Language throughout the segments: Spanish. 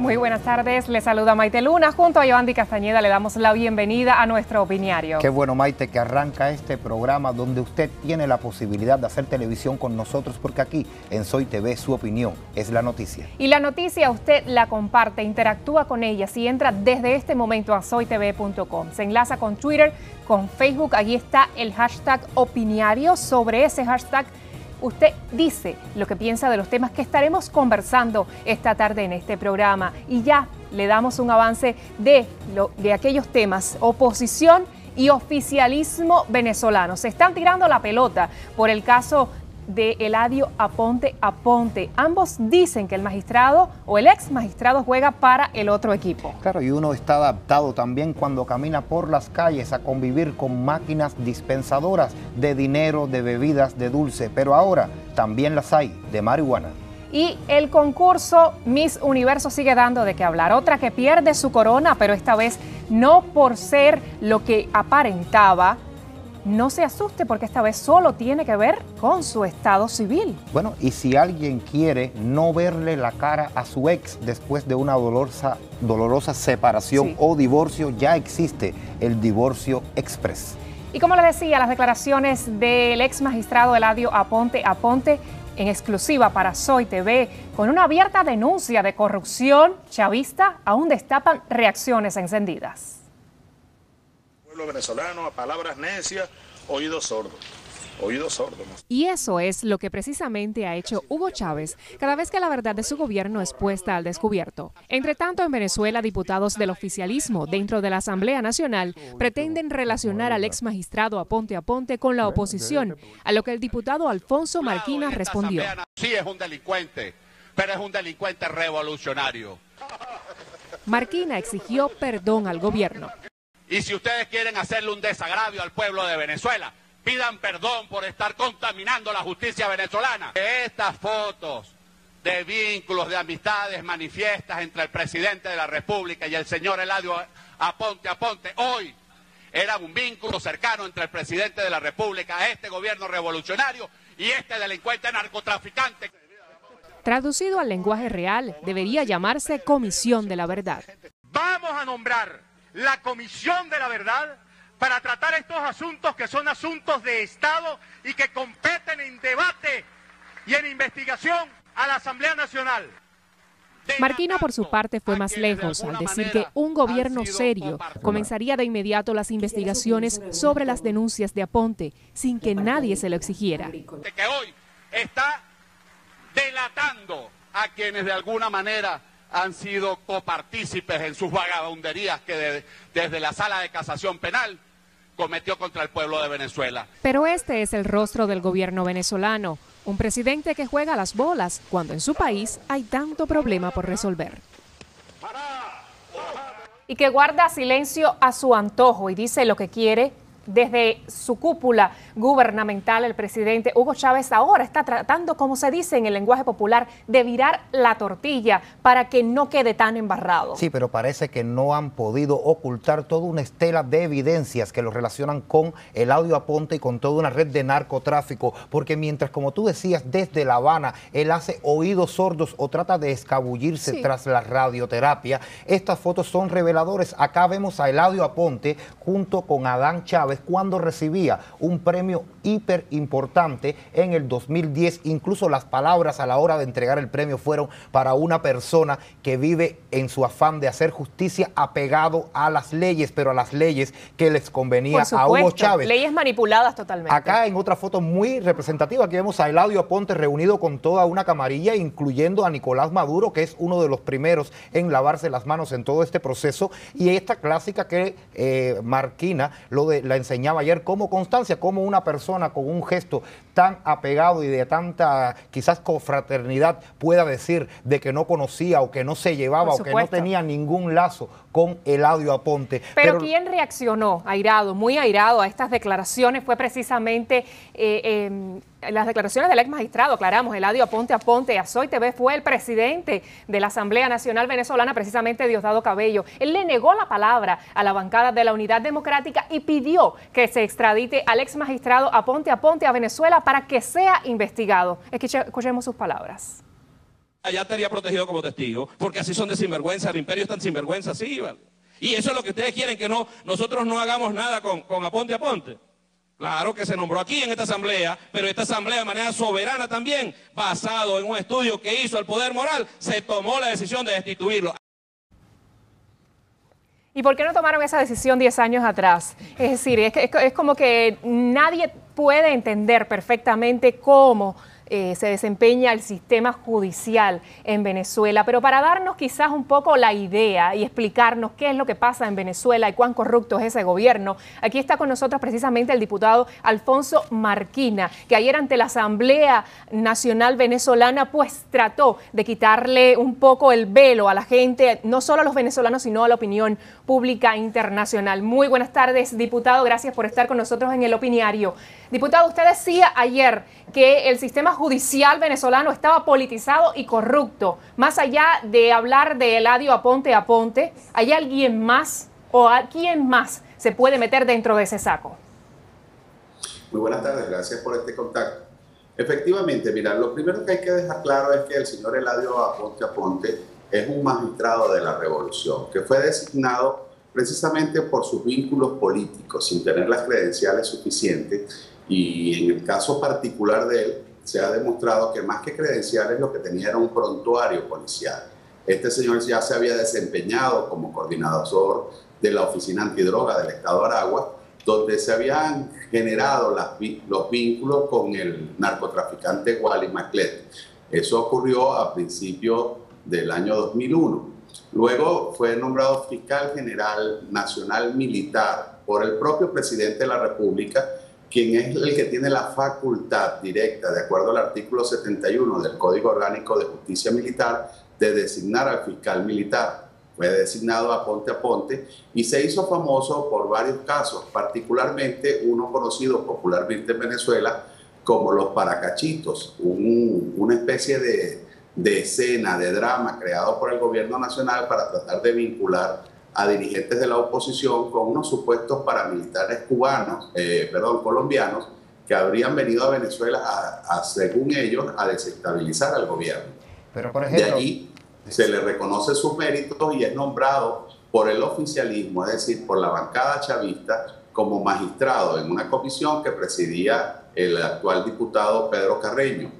Muy buenas tardes, le saluda Maite Luna. Junto a Yoandi Castañeda le damos la bienvenida a nuestro opiniario. Qué bueno, Maite, que arranca este programa donde usted tiene la posibilidad de hacer televisión con nosotros, porque aquí en Soy TV su opinión es la noticia. Y la noticia usted la comparte, interactúa con ella si entra desde este momento a soytv.com. Se enlaza con Twitter, con Facebook, allí está el hashtag opiniario. Sobre ese hashtag usted dice lo que piensa de los temas que estaremos conversando esta tarde en este programa. Y ya le damos un avance de aquellos temas: oposición y oficialismo venezolano. Se están tirando la pelota por el caso de Eladio Aponte Aponte. Ambos dicen que el magistrado o el ex magistrado juega para el otro equipo. Claro, y uno está adaptado también cuando camina por las calles a convivir con máquinas dispensadoras de dinero, de bebidas, de dulce, pero ahora también las hay de marihuana. Y el concurso Miss Universo sigue dando de qué hablar. Otra que pierde su corona, pero esta vez no por ser lo que aparentaba. No se asuste, porque esta vez solo tiene que ver con su estado civil. Bueno, y si alguien quiere no verle la cara a su ex después de una dolorosa separación o divorcio, ya existe el divorcio express. Y como les decía, las declaraciones del ex magistrado Eladio Aponte Aponte en exclusiva para Soy TV, con una abierta denuncia de corrupción chavista, aún destapan reacciones encendidas. Pueblo venezolano, a palabras necias, oídos sordos. Oídos sordos. Y eso es lo que precisamente ha hecho Hugo Chávez cada vez que la verdad de su gobierno es puesta al descubierto. Entre tanto, en Venezuela, diputados del oficialismo dentro de la Asamblea Nacional pretenden relacionar al ex magistrado Aponte Aponte con la oposición, a lo que el diputado Alfonso Marquina respondió. Sí es un delincuente, pero es un delincuente revolucionario. Marquina exigió perdón al gobierno. Y si ustedes quieren hacerle un desagravio al pueblo de Venezuela, pidan perdón por estar contaminando la justicia venezolana. Estas fotos de vínculos, de amistades manifiestas entre el presidente de la República y el señor Eladio Aponte Aponte hoy eran un vínculo cercano entre el presidente de la República, este gobierno revolucionario y este delincuente narcotraficante. Traducido al lenguaje real, debería llamarse Comisión de la Verdad. Vamos a nombrar la Comisión de la Verdad para tratar estos asuntos que son asuntos de Estado y que competen en debate y en investigación a la Asamblea Nacional. Marquina, por su parte, fue más lejos al decir que un gobierno serio comenzaría de inmediato las investigaciones sobre las denuncias de Aponte sin que nadie se lo exigiera. Que hoy está delatando a quienes de alguna manera han sido copartícipes en sus vagabunderías que desde la Sala de Casación Penal cometió contra el pueblo de Venezuela. Pero este es el rostro del gobierno venezolano, un presidente que juega las bolas cuando en su país hay tanto problema por resolver. Y que guarda silencio a su antojo y dice lo que quiere. Desde su cúpula gubernamental, el presidente Hugo Chávez ahora está tratando, como se dice en el lenguaje popular, de virar la tortilla para que no quede tan embarrado. Sí, pero parece que no han podido ocultar toda una estela de evidencias que lo relacionan con Eladio Aponte y con toda una red de narcotráfico, porque mientras, como tú decías, desde La Habana él hace oídos sordos o trata de escabullirse tras la radioterapia, estas fotos son reveladores. Acá vemos a Eladio Aponte junto con Adán Chávez cuando recibía un premio hiper importante en el 2010. Incluso las palabras a la hora de entregar el premio fueron para una persona que vive en su afán de hacer justicia apegado a las leyes, pero a las leyes que les convenía a Hugo Chávez. Leyes manipuladas totalmente. Acá en otra foto muy representativa, aquí vemos a Eladio Aponte reunido con toda una camarilla, incluyendo a Nicolás Maduro, que es uno de los primeros en lavarse las manos en todo este proceso, y esta clásica que Marquina la enseñaba ayer como constancia, como una persona con un gesto tan apegado y de tanta quizás confraternidad pueda decir de que no conocía o que no se llevaba o que no tenía ningún lazo con Eladio Aponte. Pero quien reaccionó airado, muy airado a estas declaraciones fue precisamente las declaraciones del ex magistrado, aclaramos, Eladio Aponte Aponte. A Soy TV fue el presidente de la Asamblea Nacional Venezolana, precisamente Diosdado Cabello. Él le negó la palabra a la bancada de la Unidad Democrática y pidió que se extradite al ex magistrado Aponte Aponte a Venezuela para que sea investigado. Escuchemos sus palabras. allá estaría protegido como testigo, porque así son de sinvergüenza, el imperio es tan sinvergüenza, así, ¿vale? Y eso es lo que ustedes quieren, que nosotros no hagamos nada con Aponte Aponte. Claro que se nombró aquí en esta asamblea, pero esta asamblea de manera soberana también, basado en un estudio que hizo el poder moral, se tomó la decisión de destituirlo. ¿Y por qué no tomaron esa decisión 10 años atrás? Es decir, es como que nadie puede entender perfectamente cómo se desempeña el sistema judicial en Venezuela, pero para darnos quizás un poco la idea y explicarnos qué es lo que pasa en Venezuela y cuán corrupto es ese gobierno, aquí está con nosotros precisamente el diputado Alfonso Marquina, que ayer ante la Asamblea Nacional Venezolana pues trató de quitarle un poco el velo a la gente, no solo a los venezolanos, sino a la opinión pública internacional. Muy buenas tardes, diputado, gracias por estar con nosotros en el Opiniario. Diputado, usted decía ayer que el sistema judicial venezolano estaba politizado y corrupto. Más allá de hablar de Eladio Aponte Aponte, ¿hay alguien más o a quién más se puede meter dentro de ese saco? Muy buenas tardes, gracias por este contacto. Efectivamente, mira, lo primero que hay que dejar claro es que el señor Eladio Aponte Aponte es un magistrado de la revolución, que fue designado precisamente por sus vínculos políticos, sin tener las credenciales suficientes, y en el caso particular de él, se ha demostrado que más que credenciales lo que tenía era un prontuario policial. Este señor ya se había desempeñado como coordinador de la Oficina Antidroga del Estado de Aragua, donde se habían generado los vínculos con el narcotraficante Wally Maclet. Eso ocurrió a principios del año 2001. Luego fue nombrado fiscal general nacional militar por el propio presidente de la República, quien es el que tiene la facultad directa, de acuerdo al artículo 71 del Código Orgánico de Justicia Militar, de designar al fiscal militar. Fue designado Aponte Aponte y se hizo famoso por varios casos, particularmente uno conocido popularmente en Venezuela como los Paracachitos, una especie de escena, de drama creado por el gobierno nacional para tratar de vincular a dirigentes de la oposición con unos supuestos paramilitares colombianos que habrían venido a Venezuela según ellos, a desestabilizar al gobierno. Pero, por ejemplo, de allí se le reconoce sus méritos y es nombrado por el oficialismo, es decir, por la bancada chavista, como magistrado en una comisión que presidía el actual diputado Pedro Carreño.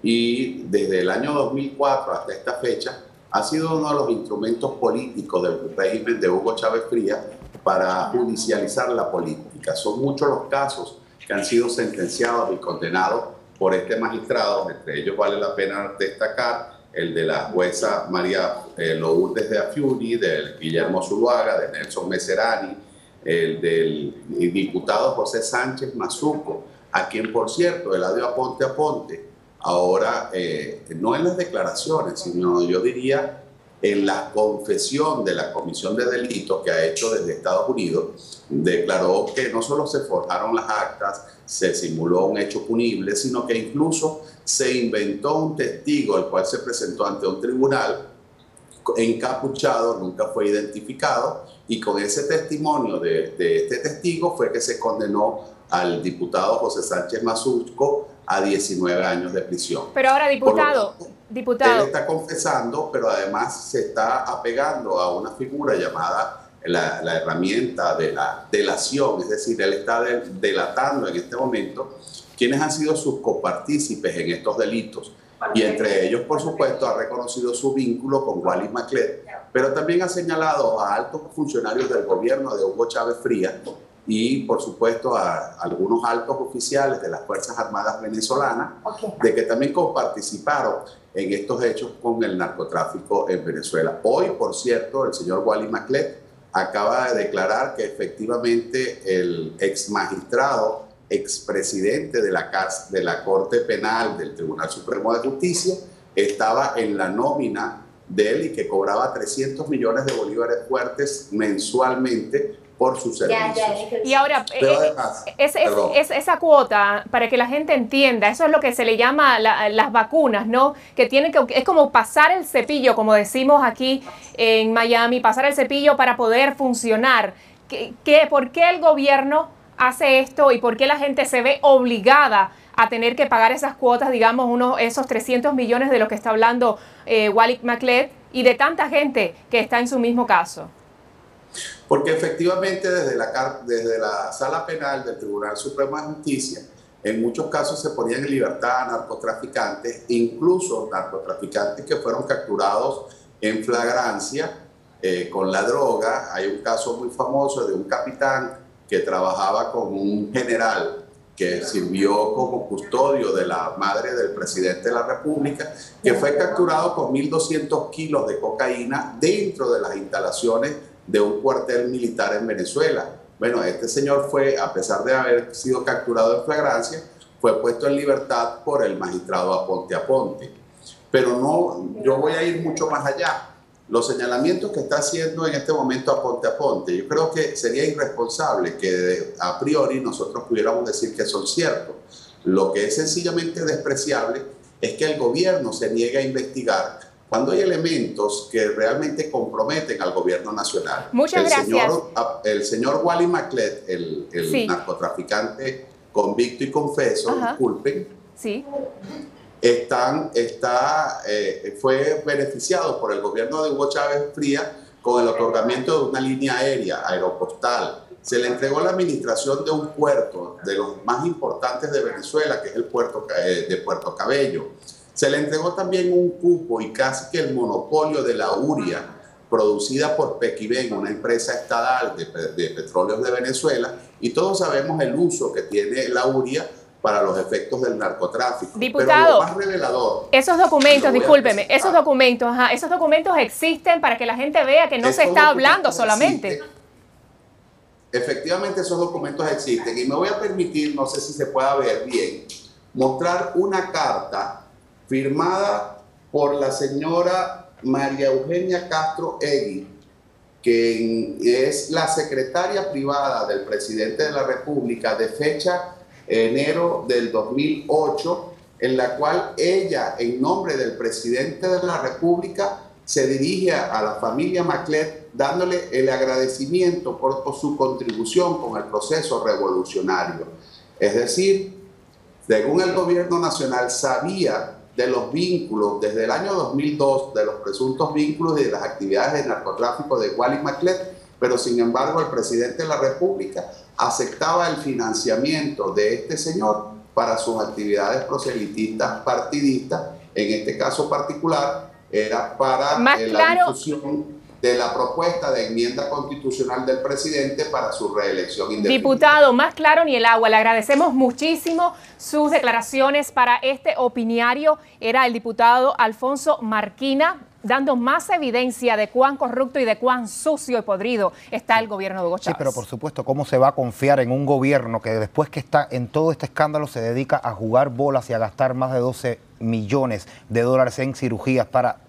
Y desde el año 2004 hasta esta fecha, ha sido uno de los instrumentos políticos del régimen de Hugo Chávez Frías para judicializar la política. Son muchos los casos que han sido sentenciados y condenados por este magistrado, entre ellos vale la pena destacar el de la jueza María Lourdes de Afiuni, del Guillermo Zuluaga, de Nelson Meserani, el del diputado José Sánchez Mazuco, a quien, por cierto, Eladio Aponte Aponte, ahora, no en las declaraciones, sino yo diría en la confesión de la comisión de delitos que ha hecho desde Estados Unidos, declaró que no solo se forjaron las actas, se simuló un hecho punible, sino que incluso se inventó un testigo, el cual se presentó ante un tribunal encapuchado, nunca fue identificado, y con ese testimonio de este testigo fue que se condenó al diputado José Sánchez Mazuco a 19 años de prisión. Pero ahora, diputado, él está confesando, pero además se está apegando a una figura llamada la herramienta de la delación, es decir, él está delatando en este momento quiénes han sido sus copartícipes en estos delitos. Y entre ellos, por supuesto, ha reconocido su vínculo con Wally Maclet, pero también ha señalado a altos funcionarios del gobierno de Hugo Chávez Frías y, por supuesto, a algunos altos oficiales de las Fuerzas Armadas venezolanas, de que también coparticiparon en estos hechos con el narcotráfico en Venezuela. Hoy, por cierto, el señor Wally Maclet acaba de declarar que efectivamente el ex magistrado, expresidente de la Corte Penal del Tribunal Supremo de Justicia, estaba en la nómina de él y que cobraba 300 millones de bolívares fuertes mensualmente por sus servicios. Y ahora, además, esa cuota, para que la gente entienda, eso es lo que se le llama las vacunas, ¿no? Que es como pasar el cepillo, como decimos aquí en Miami, pasar el cepillo para poder funcionar. ¿Por qué el gobierno hace esto y por qué la gente se ve obligada a tener que pagar esas cuotas, digamos, esos 300 millones de los que está hablando Wally McCled y de tanta gente que está en su mismo caso? Porque efectivamente desde la Sala Penal del Tribunal Supremo de Justicia, en muchos casos se ponían en libertad a narcotraficantes, incluso narcotraficantes que fueron capturados en flagrancia con la droga. Hay un caso muy famoso de un capitán que trabajaba con un general que sirvió como custodio de la madre del presidente de la República, que fue capturado con 1.200 kilos de cocaína dentro de las instalaciones de un cuartel militar en Venezuela. Bueno, este señor fue, a pesar de haber sido capturado en flagrancia, fue puesto en libertad por el magistrado Aponte Aponte. Pero no, yo voy a ir mucho más allá. Los señalamientos que está haciendo en este momento Aponte Aponte, yo creo que sería irresponsable que a priori nosotros pudiéramos decir que son ciertos. Lo que es sencillamente despreciable es que el gobierno se niegue a investigar cuando hay elementos que realmente comprometen al gobierno nacional. Muchas gracias. El señor Wally McCled, el sí, narcotraficante convicto y confeso, disculpen, sí, fue beneficiado por el gobierno de Hugo Chávez Frías con el otorgamiento de una línea aérea aeropostal. Se le entregó la administración de un puerto de los más importantes de Venezuela, que es el puerto de Puerto Cabello. Se le entregó también un cupo y casi que el monopolio de la urea producida por Pequiven, una empresa estatal de petróleos de Venezuela, y todos sabemos el uso que tiene la urea para los efectos del narcotráfico. Diputado, pero lo más revelador, esos documentos, discúlpeme, esos documentos existen para que la gente vea que no se está hablando solamente. Efectivamente, esos documentos existen, y me voy a permitir, no sé si se pueda ver bien, mostrar una carta firmada por la señora María Eugenia Castro Egui, que es la secretaria privada del presidente de la República, de fecha enero del 2008, en la cual ella, en nombre del presidente de la República, se dirige a la familia McCled dándole el agradecimiento por su contribución con el proceso revolucionario. Es decir, según el gobierno nacional sabía de los vínculos desde el año 2002, de los presuntos vínculos y de las actividades de narcotráfico de Wally McCled, pero sin embargo el presidente de la República aceptaba el financiamiento de este señor para sus actividades proselitistas partidistas. En este caso particular era para la difusión de la propuesta de enmienda constitucional del presidente para su reelección indefinida. Diputado, más claro ni el agua. Le agradecemos muchísimo sus declaraciones para este opiniario. Era el diputado Alfonso Marquina, dando más evidencia de cuán corrupto y de cuán sucio y podrido está el gobierno de Hugo Chávez. Sí, pero por supuesto, ¿cómo se va a confiar en un gobierno que después que está en todo este escándalo se dedica a jugar bolas y a gastar más de 12 millones de dólares en cirugías para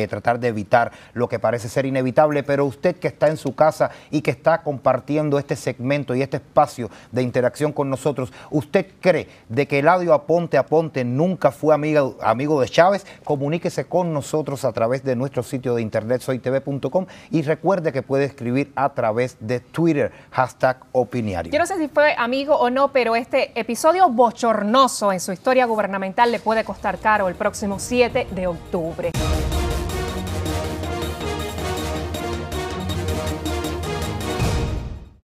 tratar de evitar lo que parece ser inevitable? Pero usted que está en su casa y que está compartiendo este segmento y este espacio de interacción con nosotros, ¿usted cree de que Eladio Aponte Aponte nunca fue amigo de Chávez? Comuníquese con nosotros a través de nuestro sitio de internet soytv.com y recuerde que puede escribir a través de Twitter, #opiniario. Yo no sé si fue amigo o no, pero este episodio bochornoso en su historia gubernamental le puede costar caro el próximo 7 de octubre.